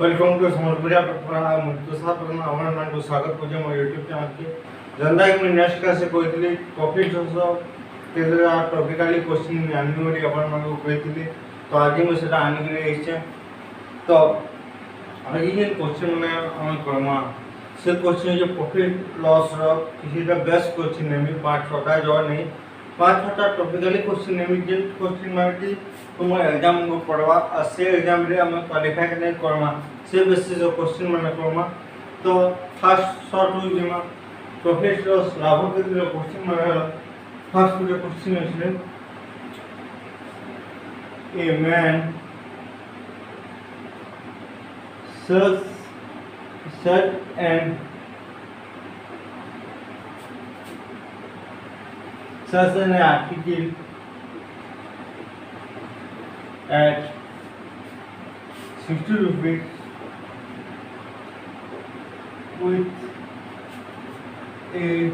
Welcome to समर्पुरिया Tushar प्रधान आपको स्वागत करुचे मो यूट्यूब चैनल के जंदा कि नेक्स्ट क्लास से कहती टॉपिक के टॉपिकली क्वेश्चन आनी बोली आपको कही तो आज मुझे आनिक तो आज ये क्वेश्चन मैंने करमा से क्वेश्चन जो प्रॉफिट लॉस किसी बेस्ट क्वेश्चन नेमी 5-6टा जो नहीं 5-6टा टॉपिकली क्वेश्चन नेमी जे क्वेश्चन में तुम एग्जाम को पढ़वा और से एग्जाम रे हम क्वालिफाई करने करमा से बेसिस क्वेश्चन मैंने करमा तो फर्स्ट शॉर्ट हुई जिमा प्रॉफिट लॉस लाभ के क्वेश्चन में फर्स्ट जो क्वेश्चन है a man such an article at 60 rupees with a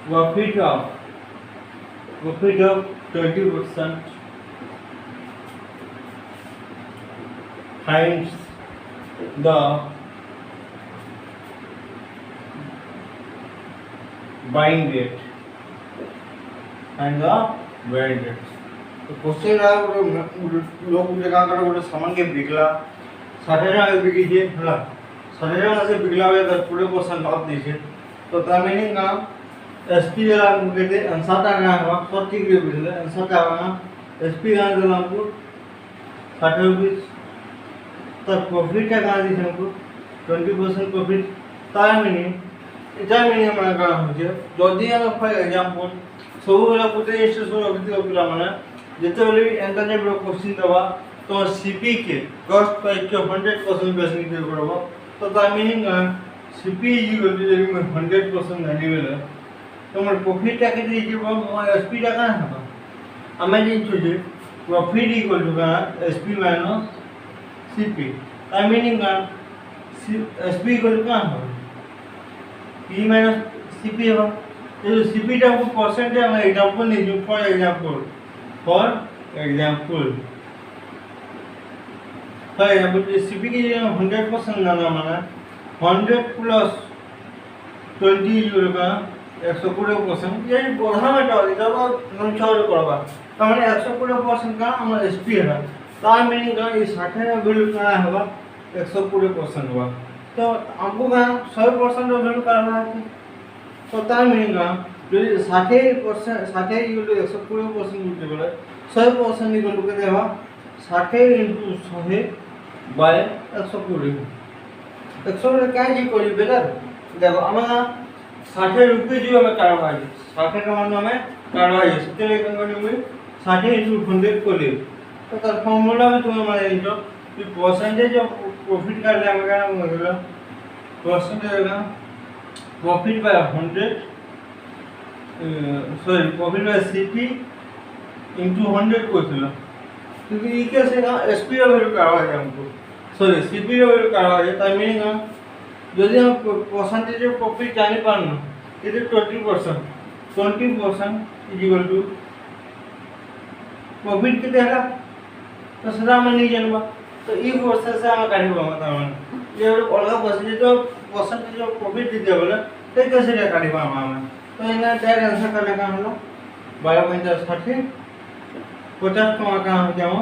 profit of 20% finds the buying rate and the buying rate. तो क्वेश्चन आ लोग जगह कर गोटे सामान के बिकला 60 टका बिकी जे हला 60 टका से बिकला बे 10% लाभ दे तो ता मीनिंग का एसपी वाला कहते आंसर टा का हवा सब ठीक रे बिकले आंसर का हवा एसपी का दिला हमको 60 रुपीस तो प्रॉफिट का कहाँ दी हमको 20% प्रॉफिट तार मीनिंग इटा मीनिंग हमारा कहाँ हो जाए जल्दी हम फॉर एग्जांपल सब वाला पूरे स्टेशन रखती हो पिला माने जितने वाले एंटर ने बड़ा क्वेश्चन दबा तो सीपी के कॉस्ट प्राइस के 100% बेस निकल पड़वा तो तार मीनिंग सीपी इक्वल टू जब में 100% वैल्यूएबल है तो हमारे प्रॉफिट का कितनी जी वो एसपी का कहाँ है हमें ये चीज़ प्रॉफिट इक्वल टू का एसपी माइनस सीपी आई मीनिंग का एसपी इक्वल टू कहाँ है पी माइनस सीपी है ये जो सीपी टा को परसेंट है मैं एग्जांपल नहीं जो फॉर एग्जांपल सीपी की 100% ना माना 100 प्लस 20 यूरो का 120% ये बढ़ा में डाल दिया तो हम छोड़ करवा तो हमारे 120% का हमारा एसपी है तार मीनिंग का ये 60 का वैल्यू का होगा 120% होगा तो हमको का 100% वैल्यू करना है तो तार मीनिंग का जो 60% 60 इक्वल टू 120% बोलते बोले 100% इक्वल टू कितना होगा 60 into 100 by 120 100 क्या जी कोई बेटा देखो हमारा 60 रुपये जो हमें करवा है 60 का मान हमें करवा है कितने लेकर में 60 into 100 को ले तो तार फॉर्मूला में तुम्हें माने जो परसेंटेज ऑफ प्रॉफिट का ले हमें क्या मतलब परसेंटेज का profit by 100 sorry profit by CP into 100 को चला क्योंकि ये कैसे का एसपी का वैल्यू करवा है हमको सॉरी सीपी का वैल्यू करवा है तार मीनिंग का यदि हम परसेंटेज ऑफ प्रॉफिट जाने पाना ये 20% इज इक्वल टू प्रॉफिट कितने है तो सदा में नहीं जानवा तो ई प्रोसेस से हम काढी बा मतलब ये अलग परसेंटेज ऑफ प्रॉफिट दे बोले तो कैसे रे काढी बा हम तो इना डायरेक्ट आंसर कर लेगा हम लोग 12.60 50 टका का हो जाओ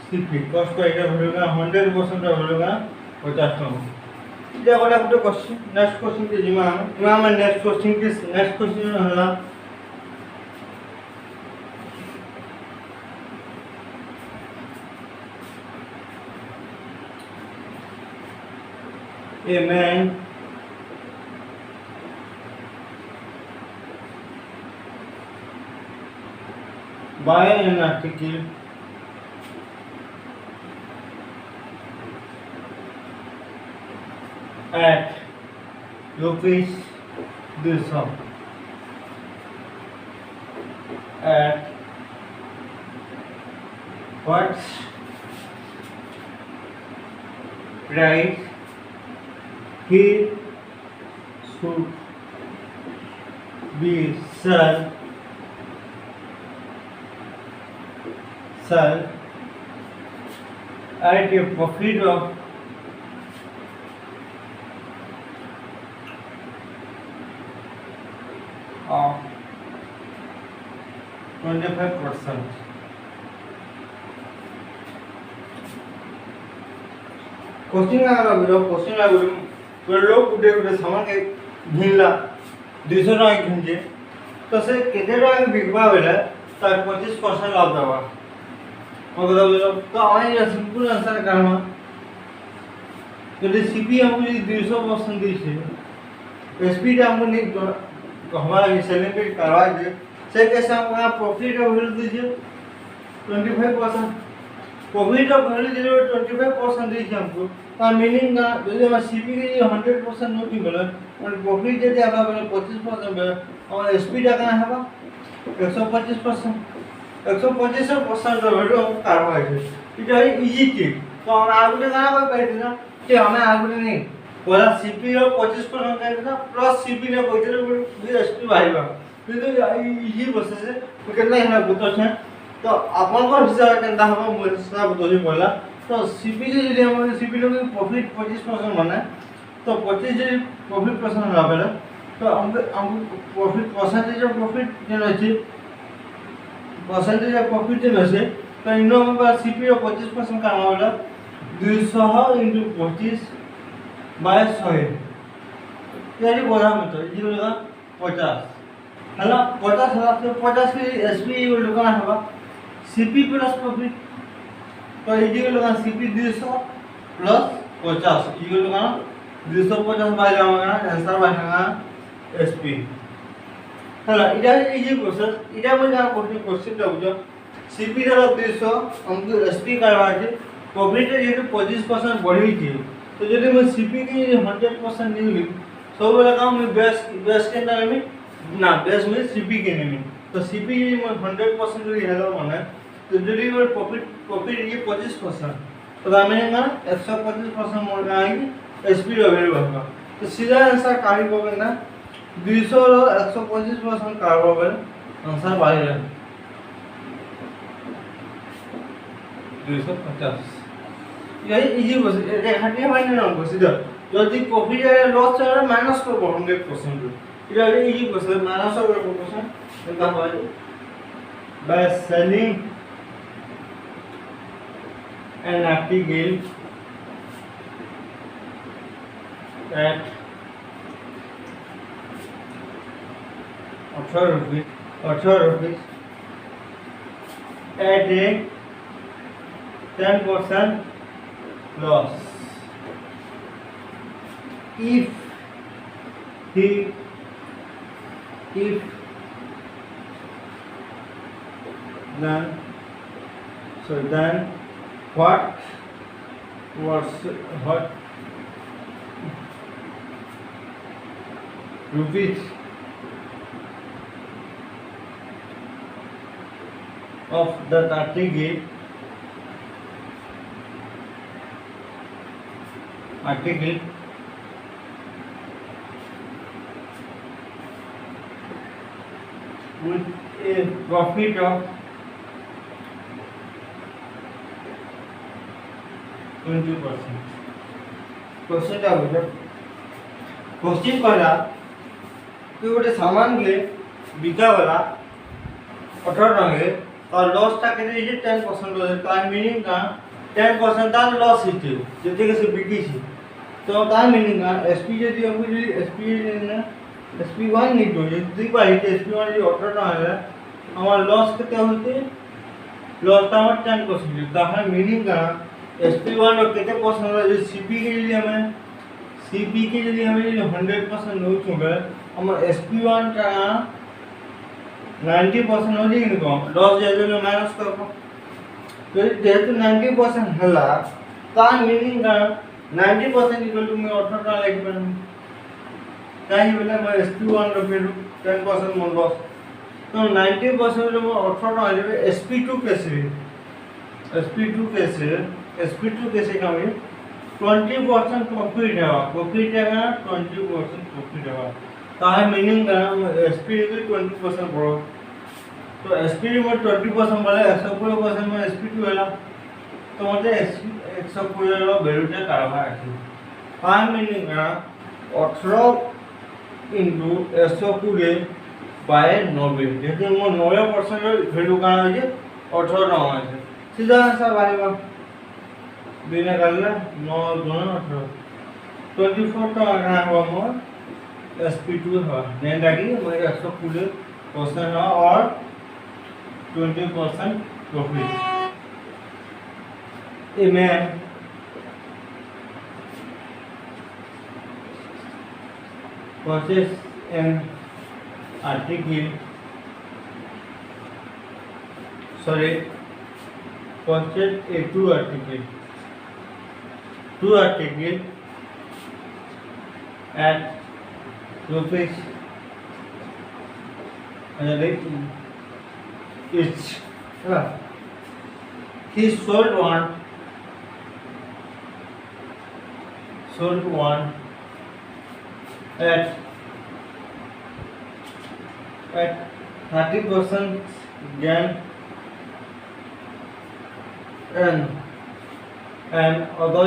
सीपी कॉस्ट का इधर होगा 100% होगा 50 टका ये वाला तो क्वेश्चन नेक्स्ट क्वेश्चन के जिमा हम नेक्स्ट क्वेश्चन होला a man buy an article at rupees this sum at what price he should be sell at a profit of 25%. Question आगला बुझो क्वेश्चन आगला तो लोग गुटे गुटे सामान के घिनला 200 टका घिनजे तो से केते टका बिकबा बेले तार 25% लाभ देबा मगर बुझो तो आइ सिंपल आंसर करना यदि सीपी हमको 200% दी छे एसपी टा हमको नहीं हमारा सेलिब्रेट करवा दे से कैसे हमको यहाँ प्रॉफिट ऑफ वैल्यू दीजिए 25% प्रॉफिट ऑफ वैल्यू दीजिए 25% दीजिए हमको का मीनिंग का यदि हम सीपी के लिए 100% नहीं मिले और प्रॉफिट यदि आबा बेले 25% मिले और एसपी टा का है 125% 125% वैल्यू हम करवा दे इट है इजी टिप तो हम आगे का कोई बैठ ना कि हमें आगे नहीं पूरा सीपी और 25% का प्लस सीपी ने कोई एसपी भाईबा কিন্তু ইজি বসেছে কেন না বুঝছ তো আপনার হিসাবে কেনটা হবে মই হিসাব বুঝি বলা তো সিপি যদি আমাদের সিপি লোক প্রফিট 25% মানে তো 25 যদি প্রফিট পার্সেন্ট হবে তো আমাকে প্রফিট পার্সেন্টেজ অফ প্রফিট যেন আছে পার্সেন্টেজ অফ প্রফিট যেন আছে তো ইনো আমরা সিপি অফ 25% কাম হলো 200 * 25 बाय 100 यानी बोला मतलब ये होगा 50 है ना 50 हजार से 50 की एसपी ये लोग ना होगा सीपी प्लस प्रॉफिट तो ये लोग सीपी 200 प्लस 50 ये लोग ना 250 बाय जाएगा आंसर बनेगा एसपी है ना इधर ये प्रोसेस इधर में क्या क्वेश्चन दो सीपी जरा 200 हमको एसपी करवा के प्रॉफिट ये 25% बढ़ी थी तो यदि मैं सीपी के 100% नहीं ली सब वाला काम मैं बेस के अंदर में ना बेस में सीपी के नहीं तो सीपी ये मैं 100% जो हेलो माने तो यदि मैं प्रॉफिट ये 25% तो मैंने ना 125% मोड़ आएगी एसपी अवेलेबल होगा तो सीधा आंसर काढ़ी पाबे ना 200 और 125% काढ़बे आंसर बाहर 250 यही इजी बस देखाते माने ना बस इधर যদি প্রফিট আর লস চলে মাইনাস করব 100% এটা ইজি বসে মাইনাস করব কোশ্চেন এটা হয় by selling an article at 18 rupees at a 10% loss if then what rupees of that article with a profit of 20%. Question क्या बोला क्वेश्चन पहला कि गोटे सामान ले बिका वाला 18 टंगे और लॉस टा के 10% लॉस का मीनिंग का 10% ता लॉस हिते जति के से बिकी छी तो ता मीनिंग का एसपी यदि हमको यदि एसपी ने SP1 नहीं तो यदि बाई SP1 जो 18 टका है हमारा लॉस कितना होते लॉस ता 10% ता है मीनिंग का SP1 और कितने परसेंट है सीपी के लिए हमें सीपी के लिए हमें 100% हो चुका है हम SP1 का 90% हो जाएगी तो लॉस जैसे में माइनस करो तो जेहेतु 90% हला ता मीनिंग का 90% इक्वल टू मैं 18 टका लिख पाऊं काहे बोले मैं SP1 रो फिर 10% मोर लॉस तो 90% रो 18 टका लेबे SP2 कैसे SP2 कैसे कम है 20% प्रॉफिट है प्रॉफिट है 20% प्रॉफिट है ताहे मीनिंग का SP भी 20% बढ़ो तो SP में 20% वाला 100% में SP2 वाला तो मते 120 ର ଭ୍ୟାଲୁଟା କାଢ଼ବା ଅଛି ତା ମିନିଂ କାଣା 18 into 120 by 90 जेते मो 90% ର ଭ୍ୟାଲୁ କାଣା ଅଛି 18 टका আছে सीधा आंसर बाहेबा बिना करले 9 गुणा 18 24 टका काଣା हवा मोर SP2 है जेंटा कि मेरे 120% है और 20% profit a man purchase an article purchase a two article at rupees each. He sold one at 30% gain and other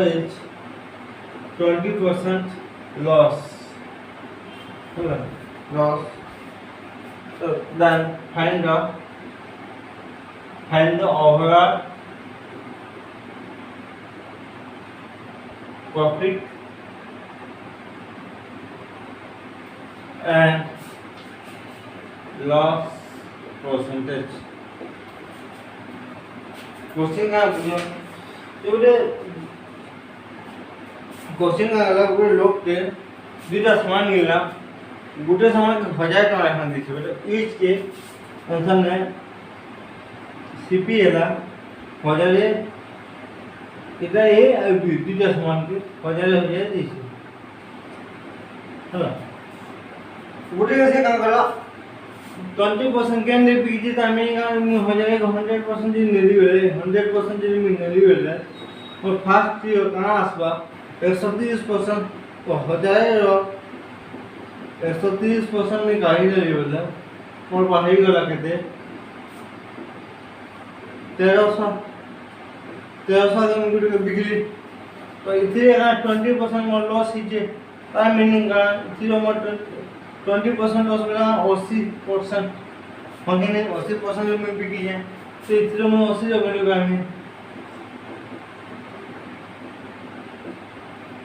is 20% loss. So then find the overall profit and loss percentage. Question का question का अलग गोटे लोक के दुटा सामान मिलला गोटे सामान के 1000 टका रखन दिछ बेटा ईच के आंसर में सीपी हला 1000 इतना ये दुटा सामान के 1000 हो जाए दिछ हला गोटे कैसे काम करा 20% के अंदर पीजी तामे का 100% जी नेली बेले 100% जी नेली बेले और फर्स्ट ये कहां आसबा 130% तो 1000 रो 130% में गाड़ी ले बेले और बाहर गला केते 1300 के मुकुट के बिकली तो इथे ना 20% मोर लॉस हिजे तार मीनिंग का इथे मोर 20% लॉस मिला 80% मगने 80% में बिकी है तो इथे में 80 जगह का में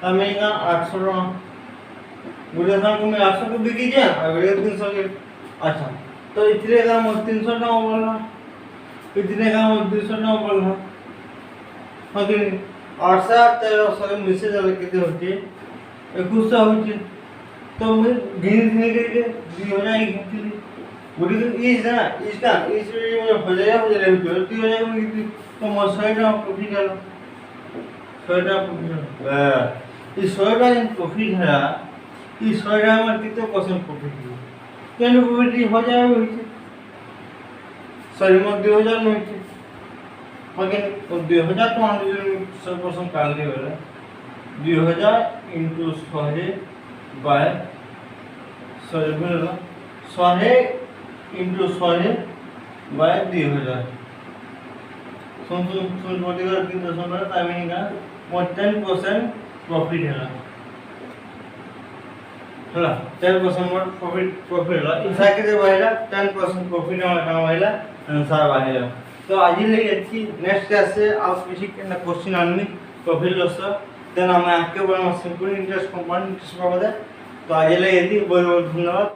अमेगा 800 गुड़े दाम को मैं 800 को बिकी जा अगले 300 के अच्छा तो इथे का मोर 300 टका बोलना इतने का मोर 200 टका बोलना मगने 81300 मैसेज आले केते होती 2100 होती तो मैं धीरे करके 2000 ही घेतली गुडी इज ना इसका इस में 1000 होती 2000 में घेतली तो मोर 100 टका प्रॉफिट आलो 100 टका प्रॉफिट इस 100 टका प्रॉफिट है इस 100 टका में कितने परसेंट प्रॉफिट है केन प्रॉफिट 1000 होती सॉरी मोर 2000 में होती मगन 2000 तो 100% काल दे वाला 2000 into 100 by 100 into 100 by 2000 soon motivate की तो सुन रहा था मैंने कहा मोर 10% प्रॉफिट है हला 10% मोर प्रॉफिट हला इसा के दे वाला 10% प्रॉफिट ना वाला आंसर वाला तो आज ले अच्छी नेक्स्ट क्लास से आप किसी के क्वेश्चन आने प्रॉफिट लॉस देन हमें आपके बारे में सिंपल इंटरेस्ट कंपाउंड इंटरेस्ट बाबत तो आज ले यदि बहुत बहुत धन्यवाद।